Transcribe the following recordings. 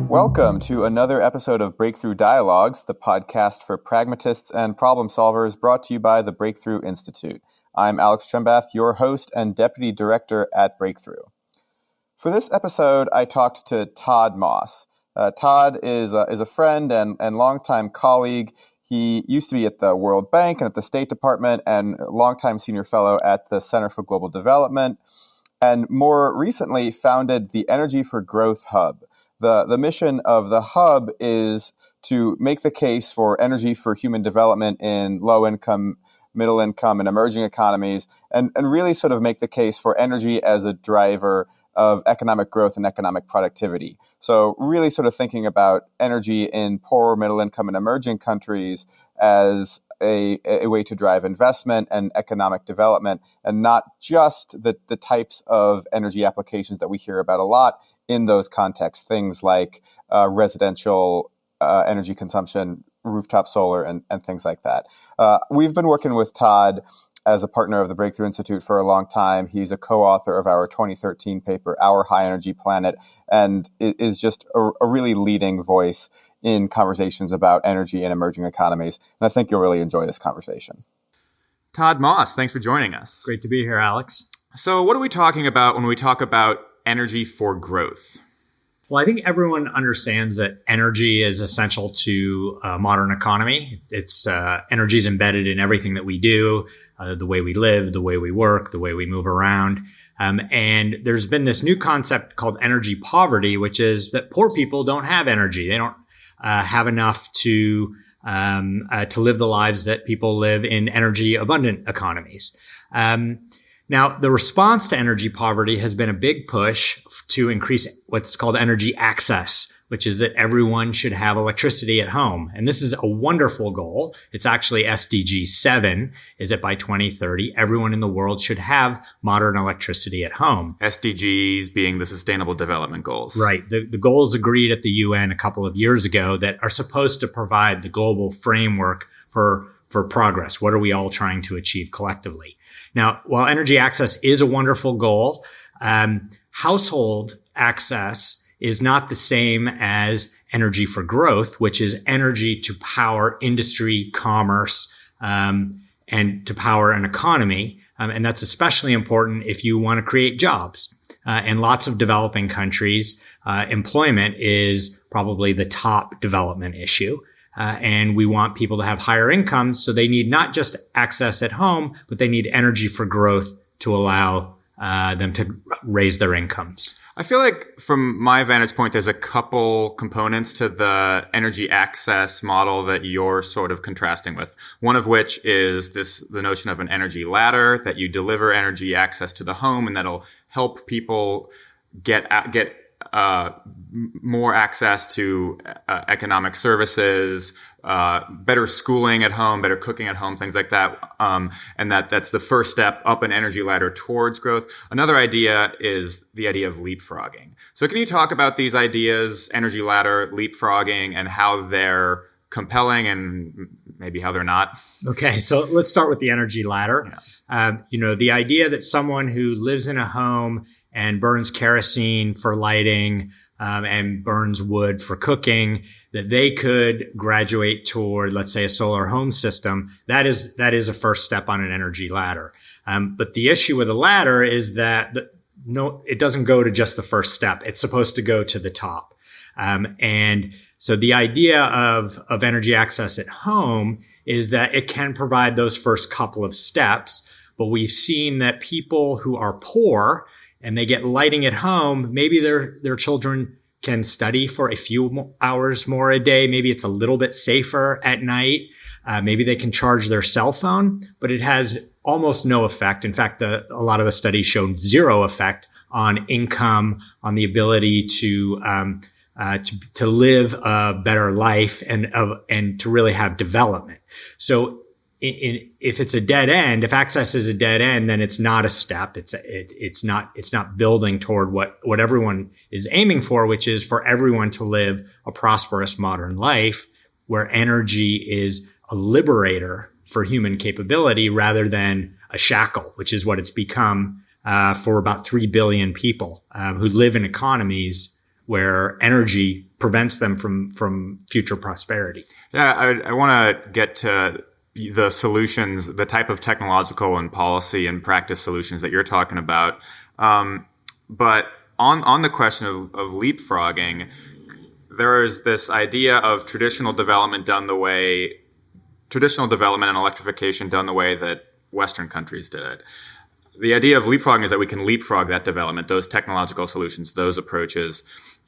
Welcome to another episode of Breakthrough Dialogues, the podcast for pragmatists and problem solvers, brought to you by the Breakthrough Institute. I'm Alex Trembath, your host and deputy director at Breakthrough. For this episode, I talked to Todd Moss. Todd is a friend and longtime colleague. He used to be at the World Bank and at the State Department, and a longtime senior fellow at the Center for Global Development, and more recently founded the Energy for Growth Hub. The mission of the hub is to make the case for energy for human development in low-income, middle-income, and emerging economies, and really sort of make the case for energy as a driver of economic growth and economic productivity. So really sort of thinking about energy in poor, middle-income, and emerging countries as a way to drive investment and economic development, and not just the types of energy applications that we hear about a lot in those contexts, things like residential energy consumption, rooftop solar, and things like that. We've been working with Todd as a partner of the Breakthrough Institute for a long time. He's a co-author of our 2013 paper, Our High Energy Planet, and is just a really leading voice in conversations about energy in emerging economies. And I think you'll really enjoy this conversation. Todd Moss, thanks for joining us. Great to be here, Alex. So what are we talking about when we talk about energy for growth? Well, I think everyone understands that energy is essential to a modern economy. It's energy is embedded in everything that we do, the way we live, the way we work, the way we move around. And there's been this new concept called energy poverty, which is that poor people don't have energy. They don't have enough to live the lives that people live in energy abundant economies. Now, the response to energy poverty has been a big push to increase what's called energy access, which is that everyone should have electricity at home. And this is a wonderful goal. It's actually SDG 7, is that by 2030, everyone in the world should have modern electricity at home. SDGs being the Sustainable Development Goals. Right. The goals agreed at the UN a couple of years ago that are supposed to provide the global framework for progress. What are we all trying to achieve collectively? Now, while energy access is a wonderful goal, household access is not the same as energy for growth, which is energy to power industry, commerce, and to power an economy. And that's especially important if you want to create jobs. In lots of developing countries, employment is probably the top development issue. And we want people to have higher incomes, so they need not just access at home, but they need energy for growth to allow them to raise their incomes. I feel like from my vantage point, there's a couple components to the energy access model that you're sort of contrasting with. One of which is the notion of an energy ladder, that you deliver energy access to the home, and that'll help people get more access to economic services, better schooling at home, better cooking at home, things like that. And that's the first step up an energy ladder towards growth. Another idea is the idea of leapfrogging. So can you talk about these ideas, energy ladder, leapfrogging, and how they're compelling and maybe how they're not? Okay, so let's start with the energy ladder. Yeah. The idea that someone who lives in a home and burns kerosene for lighting, and burns wood for cooking, that they could graduate toward, let's say, a solar home system. That is a first step on an energy ladder. But the issue with a ladder is that it doesn't go to just the first step. It's supposed to go to the top. And so the idea of energy access at home is that it can provide those first couple of steps. But we've seen that people who are poor and they get lighting at home, maybe their children can study for a few hours more a day. Maybe it's a little bit safer at night. Maybe they can charge their cell phone, but it has almost no effect. In fact, a lot of the studies showed zero effect on income, on the ability to live a better life and to really have development. So if it's a dead end, if access is a dead end, then it's not a step. It's not building toward what everyone is aiming for, which is for everyone to live a prosperous modern life where energy is a liberator for human capability rather than a shackle, which is what it's become for about 3 billion people who live in economies where energy prevents them from future prosperity. Yeah, I want to get to the solutions, the type of technological and policy and practice solutions that you're talking about. But on the question of leapfrogging, there is this idea of traditional development and electrification done the way that Western countries did it. The idea of leapfrogging is that we can leapfrog that development, those technological solutions, those approaches.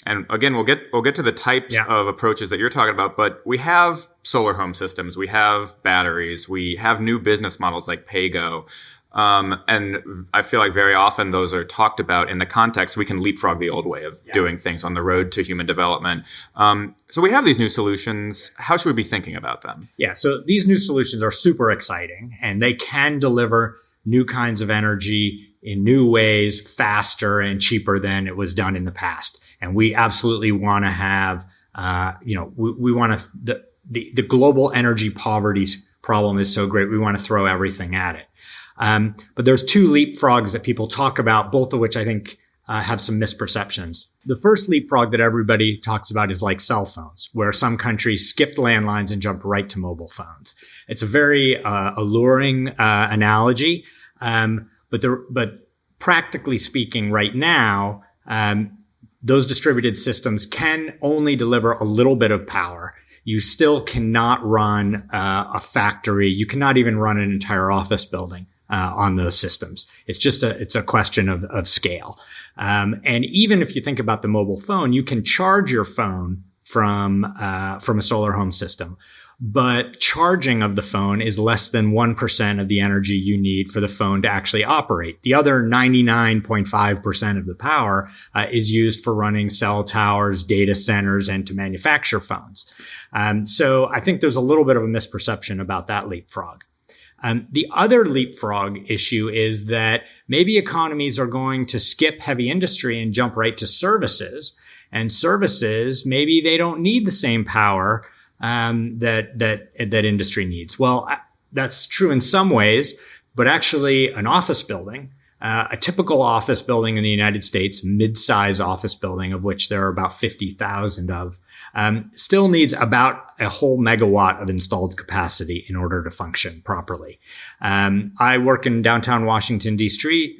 And again, we'll get to the types of approaches that you're talking about, but we have solar home systems, we have batteries, we have new business models like PayGo. And I feel like very often those are talked about in the context, we can leapfrog the old way of doing things on the road to human development. So we have these new solutions. How should we be thinking about them? Yeah, so these new solutions are super exciting, and they can deliver new kinds of energy in new ways, faster and cheaper than it was done in the past. And we absolutely want to have, we want to, the global energy poverty problem is so great, we want to throw everything at it. But there's two leapfrogs that people talk about, both of which I think have some misperceptions. The first leapfrog that everybody talks about is like cell phones, where some countries skipped landlines and jumped right to mobile phones. It's a very alluring analogy, but practically speaking, right now, those distributed systems can only deliver a little bit of power. You still cannot run a factory. You cannot even run an entire office building on those systems. It's a question of scale. And even if you think about the mobile phone, you can charge your phone from a solar home system. But charging of the phone is less than 1% of the energy you need for the phone to actually operate. The other 99.5% of the power is used for running cell towers, data centers, and to manufacture phones. So I think there's a little bit of a misperception about that leapfrog. The other leapfrog issue is that maybe economies are going to skip heavy industry and jump right to services. And services, maybe they don't need the same power that industry needs. Well, that's true in some ways, but actually an office building, a typical office building in the United States, mid-size office building, of which there are about 50,000 of, still needs about a whole megawatt of installed capacity in order to function properly. I work in downtown Washington, D.C.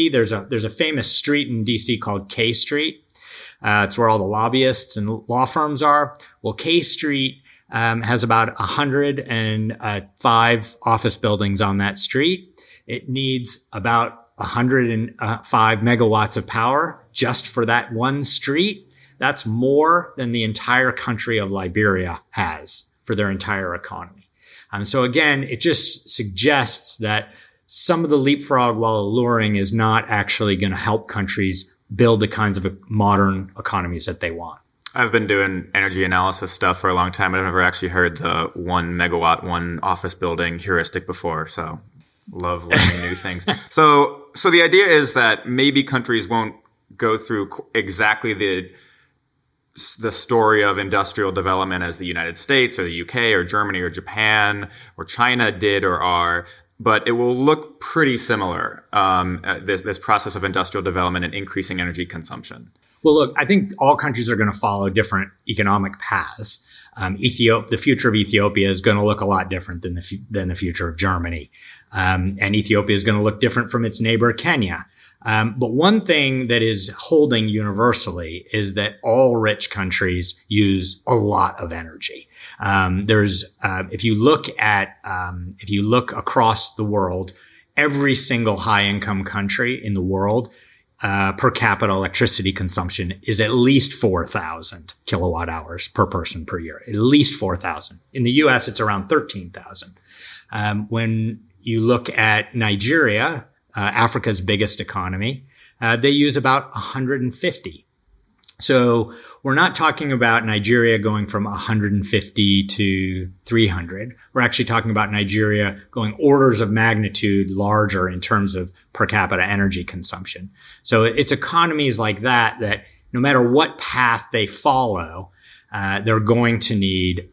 There's a famous street in D.C. called K Street. It's where all the lobbyists and law firms are. Well, K Street has about 105 office buildings on that street. It needs about 105 megawatts of power just for that one street. That's more than the entire country of Liberia has for their entire economy. So again, it just suggests that some of the leapfrog, while alluring, is not actually going to help countries build the kinds of modern economies that they want. I've been doing energy analysis stuff for a long time, but I've never actually heard the 1 megawatt, one office building heuristic before. So love learning new things. So the idea is that maybe countries won't go through exactly the story of industrial development as the United States or the UK or Germany or Japan or China did or are, but it will look pretty similar, this process of industrial development and increasing energy consumption. Well, look, I think all countries are going to follow different economic paths. The future of Ethiopia is going to look a lot different than the future of Germany. And Ethiopia is going to look different from its neighbor, Kenya. But one thing that is holding universally is that all rich countries use a lot of energy. If you look across the world, every single high income country in the world, per capita electricity consumption is at least 4,000 kilowatt hours per person per year, at least 4,000. In the US, it's around 13,000. When you look at Nigeria, Africa's biggest economy, they use about 150. So we're not talking about Nigeria going from 150 to 300. We're actually talking about Nigeria going orders of magnitude larger in terms of per capita energy consumption. So it's economies like that no matter what path they follow, they're going to need,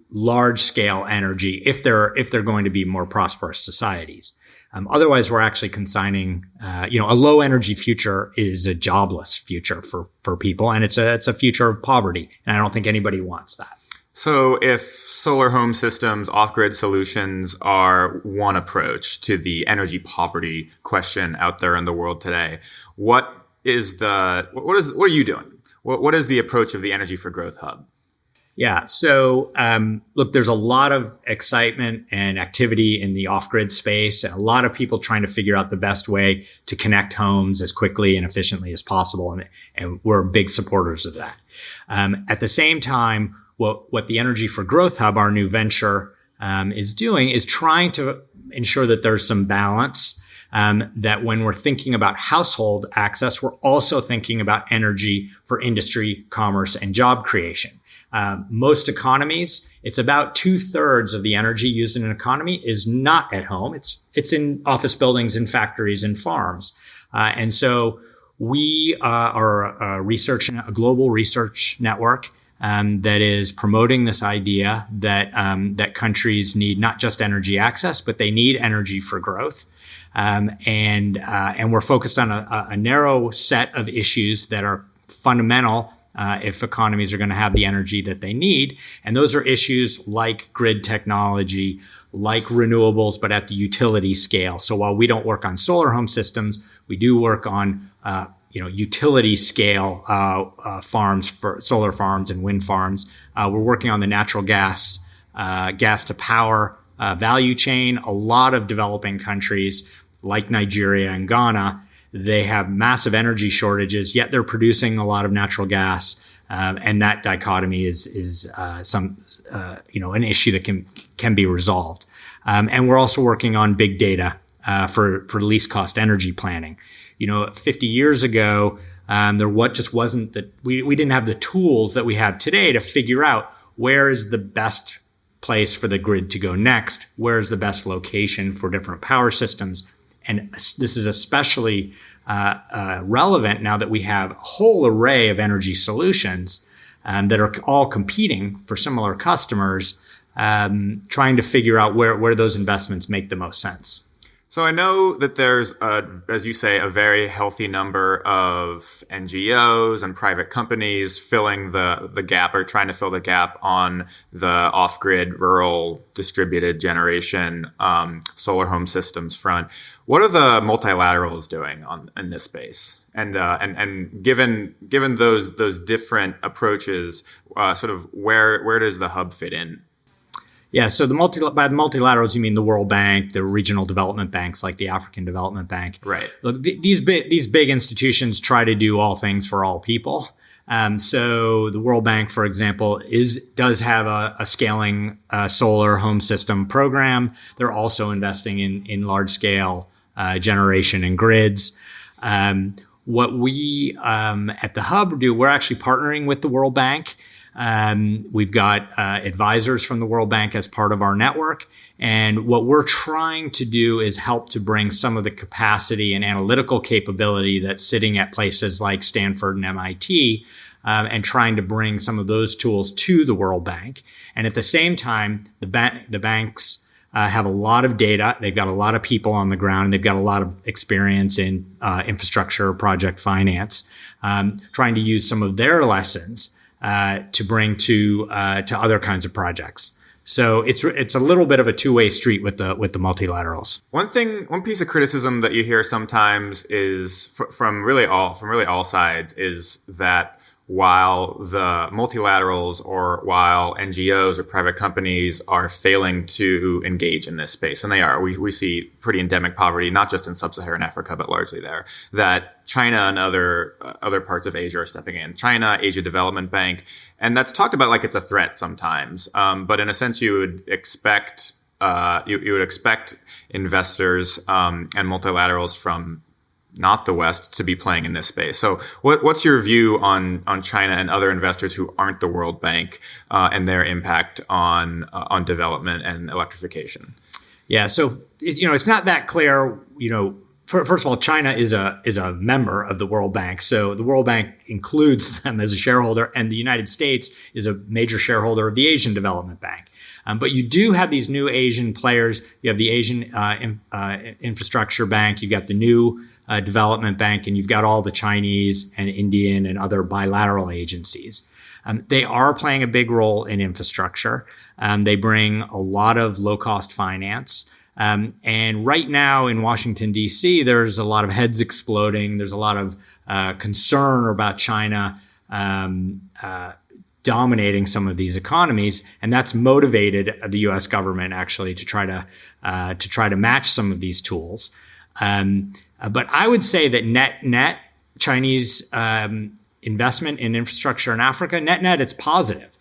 large scale energy if they're going to be more prosperous societies. Otherwise, we're actually consigning, a low energy future is a jobless future for people, and it's a future of poverty, and I don't think anybody wants that. So if solar home systems, off-grid solutions are one approach to the energy poverty question out there in the world today, what are you doing? What is the approach of the Energy for Growth Hub? Yeah. So, look, there's a lot of excitement and activity in the off-grid space, and a lot of people trying to figure out the best way to connect homes as quickly and efficiently as possible. And we're big supporters of that. At the same time, what the Energy for Growth Hub, our new venture, is doing is trying to ensure that there's some balance, that when we're thinking about household access, we're also thinking about energy for industry, commerce, and job creation. Most economies, it's about 2/3 of the energy used in an economy is not at home. It's in office buildings and factories and farms. And so we are a global research network that is promoting this idea that countries need not just energy access, but they need energy for growth. And we're focused on a narrow set of issues that are fundamental if economies are going to have the energy that they need. And those are issues like grid technology, like renewables, but at the utility scale. So while we don't work on solar home systems, we do work on utility scale farms for solar farms and wind farms. We're working on the natural gas to power value chain. A lot of developing countries like Nigeria and Ghana, they have massive energy shortages, yet they're producing a lot of natural gas. And that dichotomy is an issue that can be resolved. And we're also working on big data for least cost energy planning. 50 years ago, we didn't have the tools that we have today to figure out where is the best place for the grid to go next, where is the best location for different power systems. And this is especially relevant now that we have a whole array of energy solutions that are all competing for similar customers, trying to figure out where those investments make the most sense. So I know that there's, as you say, a very healthy number of NGOs and private companies filling the gap or trying to fill the gap on the off-grid, rural, distributed generation solar home systems front. What are the multilaterals doing in this space? And given those different approaches, sort of where does the hub fit in? Yeah, so by the multilaterals, you mean the World Bank, the regional development banks like the African Development Bank. Right. Look, these big institutions try to do all things for all people. So the World Bank, for example, does have a scaling solar home system program. They're also investing in large scale generation and grids. What we at the Hub do, we're actually partnering with the World Bank. We've got advisors from the World Bank as part of our network. And what we're trying to do is help to bring some of the capacity and analytical capability that's sitting at places like Stanford and MIT, and trying to bring some of those tools to the World Bank. And at the same time, the banks have a lot of data. They've got a lot of people on the ground. And they've got a lot of experience in infrastructure project finance, trying to use some of their lessons to bring to other kinds of projects. So it's a little bit of a two-way street with the multilaterals. One piece of criticism that you hear sometimes is from really all sides is that while the multilaterals or while NGOs or private companies are failing to engage in this space, and they are, we see pretty endemic poverty, not just in sub-Saharan Africa, but largely there, that China and other parts of Asia are stepping in. China, Asia Development Bank, and that's talked about like it's a threat sometimes. But in a sense, you would expect investors and multilaterals from not the West to be playing in this space. So what's your view on China and other investors who aren't the World Bank and their impact on development and electrification? Yeah, so it's not that clear. First of all, China is a member of the World Bank, so the World Bank includes them as a shareholder, and the United States is a major shareholder of the Asian Development Bank. But you do have these new Asian players. You have the Asian Infrastructure Bank. You've got the new Development Bank, and you've got all the Chinese and Indian and other bilateral agencies. They are playing a big role in infrastructure. They bring a lot of low-cost finance. And right now in Washington, D.C., there's a lot of heads exploding. There's a lot of concern about China dominating some of these economies, and that's motivated the U.S. government actually to try to match some of these tools. But I would say that net Chinese investment in infrastructure in Africa, net it's positive.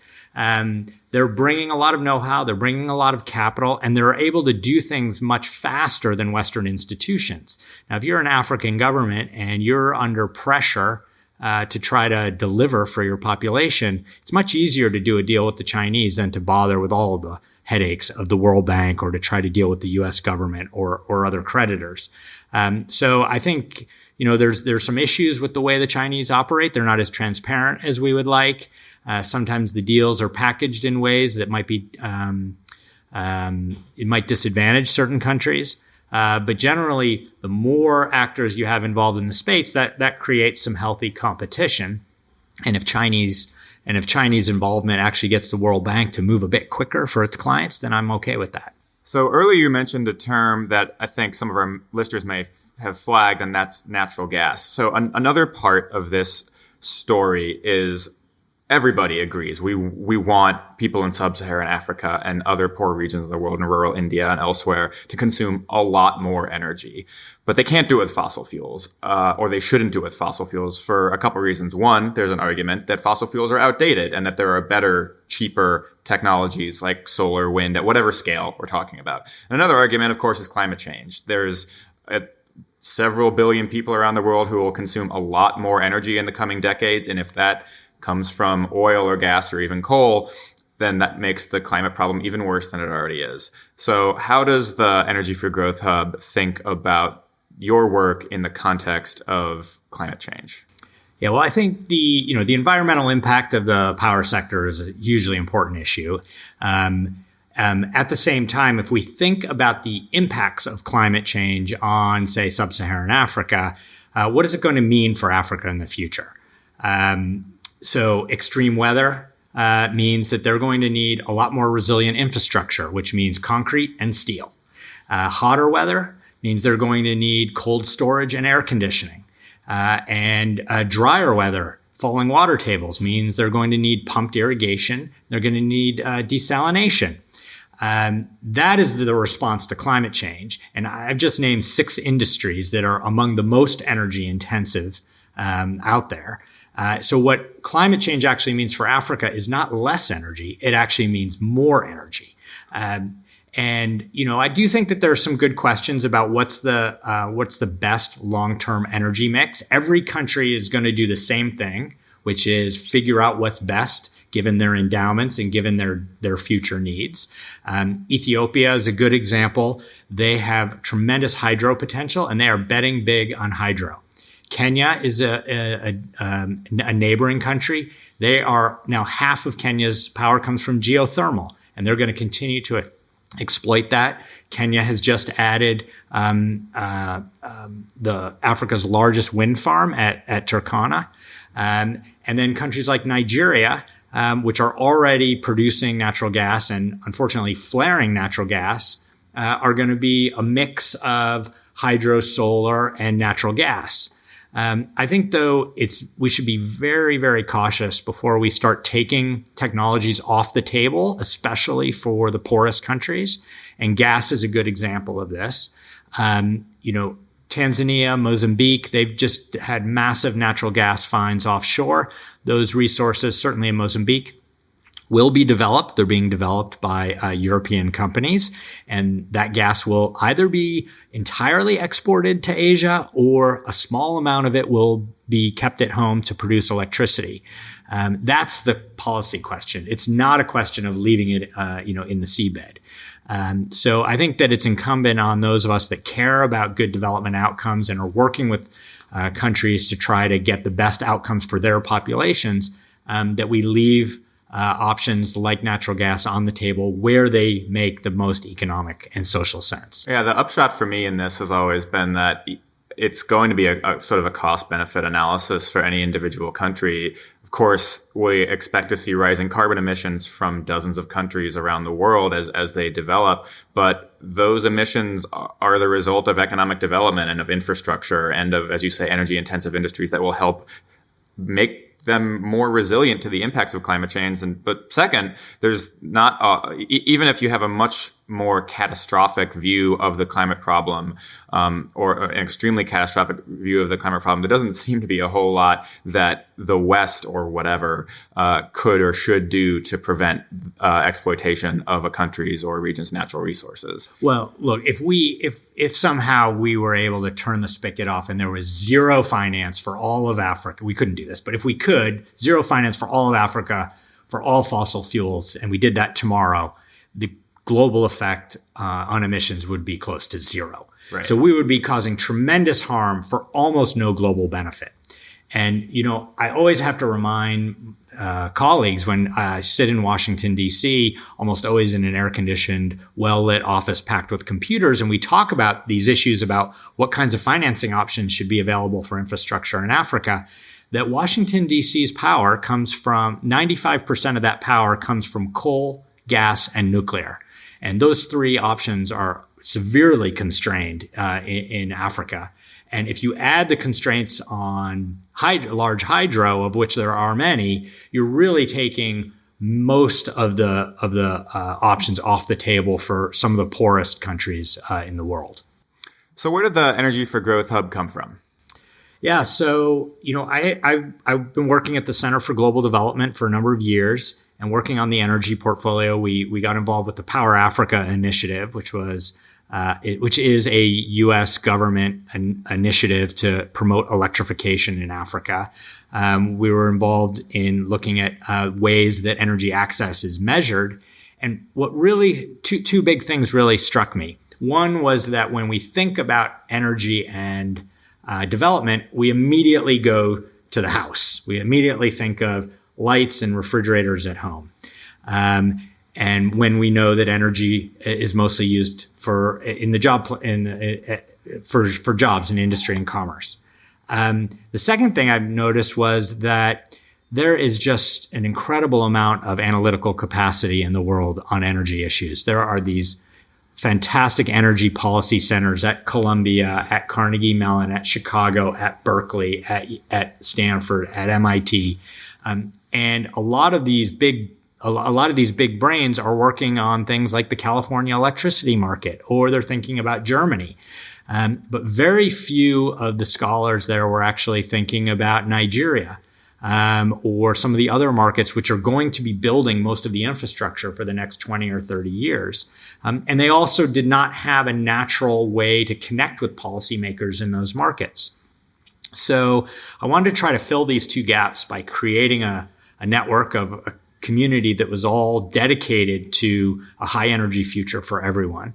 They're bringing a lot of know-how, they're bringing a lot of capital, and they're able to do things much faster than Western institutions. Now, if you're an African government and you're under pressure to try to deliver for your population, it's much easier to do a deal with the Chinese than to bother with all of the headaches of the World Bank or to try to deal with the U.S. government or other creditors. So I think, there's some issues with the way the Chinese operate. They're not as transparent as we would like. Sometimes the deals are packaged in ways that might be, it might disadvantage certain countries. But generally, the more actors you have involved in the space, that creates some healthy competition. And if Chinese involvement actually gets the World Bank to move a bit quicker for its clients, then I'm okay with that. So earlier you mentioned a term that I think some of our listeners may have flagged, and that's natural gas. So another part of this story is everybody agrees. We want people in sub-Saharan Africa and other poor regions of the world, in rural India and elsewhere, to consume a lot more energy. But they can't do it with fossil fuels, or they shouldn't do it with fossil fuels for a couple of reasons. One, there's an argument that fossil fuels are outdated and that there are better, cheaper technologies like solar, wind, at whatever scale we're talking about. And another argument, of course, is climate change. There's several billion people around the world who will consume a lot more energy in the coming decades. And if that comes from oil or gas or even coal, then that makes the climate problem even worse than it already is. So how does the Energy for Growth Hub think about your work in the context of climate change? Yeah, well, I think the environmental impact of the power sector is a hugely important issue. At the same time, if we think about the impacts of climate change on, say, sub-Saharan Africa, what is it going to mean for Africa in the future? So extreme weather means that they're going to need a lot more resilient infrastructure, which means concrete and steel. Hotter weather means they're going to need cold storage and air conditioning. And drier weather, falling water tables, means they're going to need pumped irrigation. They're going to need desalination. That is the response to climate change. And I've just named 6 industries that are among the most energy intensive out there. So what climate change actually means for Africa is not less energy. It actually means more energy. And I do think that there are some good questions about what's the best long-term energy mix. Every country is going to do the same thing, which is figure out what's best given their endowments and given their future needs. Ethiopia is a good example. They have tremendous hydro potential, and they are betting big on hydro. Kenya is a neighboring country. They are now half of Kenya's power comes from geothermal, and they're going to continue to exploit that. Kenya has just added the Africa's largest wind farm at Turkana. And then countries like Nigeria, which are already producing natural gas and unfortunately flaring natural gas, are going to be a mix of hydro, solar, and natural gas. I think, though, we should be very, very cautious before we start taking technologies off the table, especially for the poorest countries. And gas is a good example of this. Tanzania, Mozambique, they've just had massive natural gas finds offshore. Those resources, certainly in Mozambique, will be developed. They're being developed by European companies, and that gas will either be entirely exported to Asia or a small amount of it will be kept at home to produce electricity. That's the policy question. It's not a question of leaving it, in the seabed. So I think that it's incumbent on those of us that care about good development outcomes and are working with countries to try to get the best outcomes for their populations, that we leave options like natural gas on the table where they make the most economic and social sense. Yeah, the upshot for me in this has always been that it's going to be a sort of a cost-benefit analysis for any individual country. Of course, we expect to see rising carbon emissions from dozens of countries around the world as they develop, but those emissions are the result of economic development and of infrastructure and of, as you say, energy-intensive industries that will help make them more resilient to the impacts of climate change. But second, there's not, even if you have a much more catastrophic view of the climate problem, or an extremely catastrophic view of the climate problem, there doesn't seem to be a whole lot that the West or whatever could or should do to prevent exploitation of a country's or a region's natural resources. Well, look, if somehow we were able to turn the spigot off and there was zero finance for all of Africa, we couldn't do this, but if we could, zero finance for all of Africa, for all fossil fuels, and we did that tomorrow, the global effect on emissions would be close to zero. Right. So we would be causing tremendous harm for almost no global benefit. And, I always have to remind colleagues when I sit in Washington, D.C., almost always in an air-conditioned, well-lit office packed with computers, and we talk about these issues about what kinds of financing options should be available for infrastructure in Africa, that Washington, D.C.'s power comes from, 95% of that power comes from coal, gas, and nuclear. And those three options are severely constrained in Africa. And if you add the constraints on large hydro, of which there are many, you're really taking most of the options off the table for some of the poorest countries in the world. So where did the Energy for Growth Hub come from? Yeah, so I've been working at the Center for Global Development for a number of years. And working on the energy portfolio, we got involved with the Power Africa initiative, which is a U.S. government initiative to promote electrification in Africa. We were involved in looking at ways that energy access is measured. And what really, two big things really struck me. One was that when we think about energy and development, we immediately go to the house. We immediately think of lights and refrigerators at home. And when we know that energy is mostly used for jobs in industry and commerce. The second thing I've noticed was that there is just an incredible amount of analytical capacity in the world on energy issues. There are these fantastic energy policy centers at Columbia, at Carnegie Mellon, at Chicago, at Berkeley, at Stanford, at MIT. And a lot of these big brains are working on things like the California electricity market, or they're thinking about Germany. But very few of the scholars there were actually thinking about Nigeria, or some of the other markets which are going to be building most of the infrastructure for the next 20 or 30 years. And they also did not have a natural way to connect with policymakers in those markets. So I wanted to try to fill these two gaps by creating a network of a community that was all dedicated to a high energy future for everyone.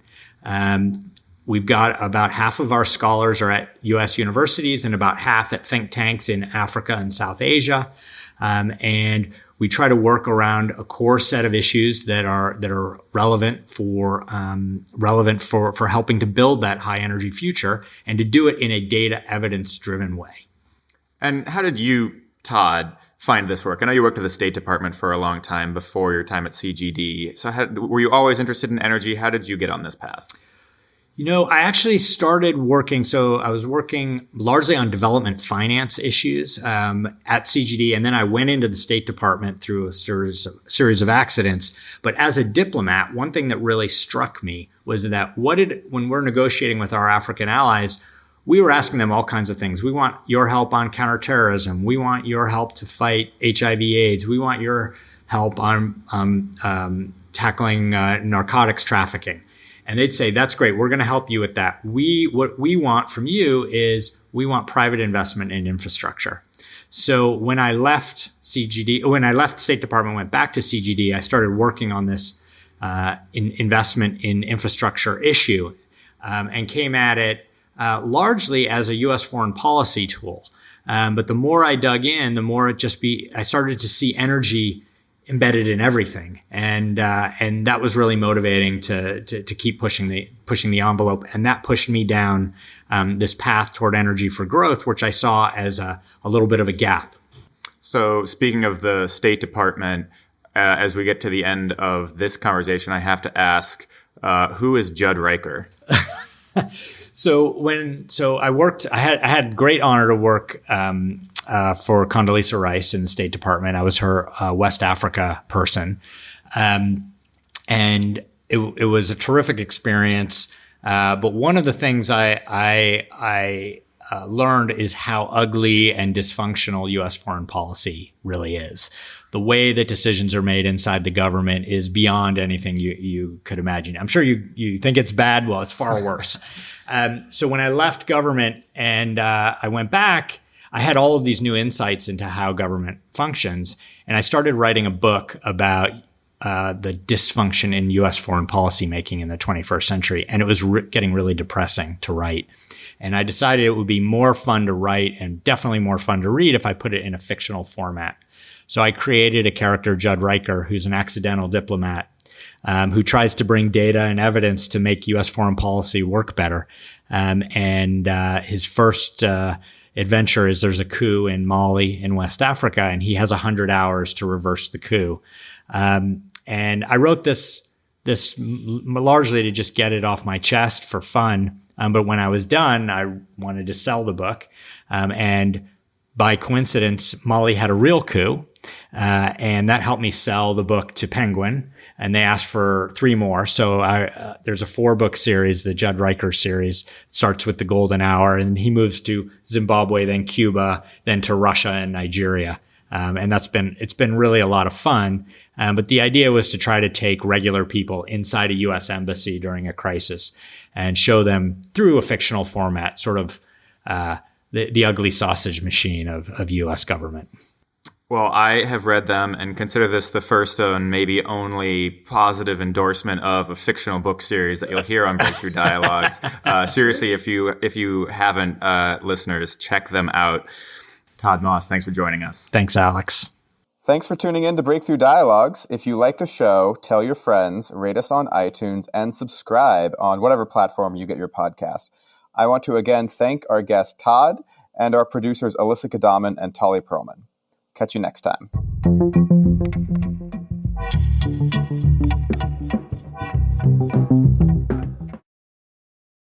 We've got about half of our scholars are at U.S. universities and about half at think tanks in Africa and South Asia. And we try to work around a core set of issues that are relevant for helping to build that high energy future, and to do it in a data evidence driven way. And how did you, Todd, find this work? I know you worked at the State Department for a long time before your time at CGD. So were you always interested in energy? How did you get on this path? I actually started working, so I was working largely on development finance issues at CGD, and then I went into the State Department through a series of accidents. But as a diplomat, one thing that really struck me was that when we're negotiating with our African allies, we were asking them all kinds of things. We want your help on counterterrorism. We want your help to fight HIV/AIDS. We want your help on tackling narcotics trafficking. And they'd say, that's great. We're going to help you with that. What we want from you is we want private investment in infrastructure. So when I left State Department, went back to CGD, I started working on this investment in infrastructure issue, and came at it largely as a U.S. foreign policy tool. But the more I dug in, the more I started to see energy embedded in everything, and that was really motivating to keep pushing the envelope, and that pushed me down this path toward energy for growth, which I saw as a little bit of a gap. So, speaking of the State Department, as we get to the end of this conversation, I have to ask, who is Judd Riker? So I had great honor to work for Condoleezza Rice in the State Department. I was her West Africa person, and it was a terrific experience. But one of the things I learned is how ugly and dysfunctional U.S. foreign policy really is. The way that decisions are made inside the government is beyond anything you could imagine. I'm sure you think it's bad. Well, it's far worse. So when I left government and I went back, I had all of these new insights into how government functions. And I started writing a book about the dysfunction in U.S. foreign policy making in the 21st century. And it was getting really depressing to write. And I decided it would be more fun to write and definitely more fun to read if I put it in a fictional format. So I created a character, Judd Riker, who's an accidental diplomat, who tries to bring data and evidence to make U.S. foreign policy work better. And his first adventure is there's a coup in Mali in West Africa, and he has 100 hours to reverse the coup. And I wrote this largely to just get it off my chest for fun. But when I was done, I wanted to sell the book. And by coincidence, Mali had a real coup. And that helped me sell the book to Penguin. And they asked for 3 more. So there's a 4-book series, the Judd Riker series. It starts with the Golden Hour, and he moves to Zimbabwe, then Cuba, then to Russia and Nigeria. And it's been really a lot of fun. But the idea was to try to take regular people inside a U.S. embassy during a crisis and show them through a fictional format, sort of the ugly sausage machine of U.S. government. Well, I have read them and consider this the first and maybe only positive endorsement of a fictional book series that you'll hear on Breakthrough Dialogues. Seriously, if you haven't, listeners, check them out. Todd Moss, thanks for joining us. Thanks, Alex. Thanks for tuning in to Breakthrough Dialogues. If you like the show, tell your friends, rate us on iTunes, and subscribe on whatever platform you get your podcast. I want to again thank our guest Todd and our producers Alyssa Kadaman and Tali Perlman. Catch you next time.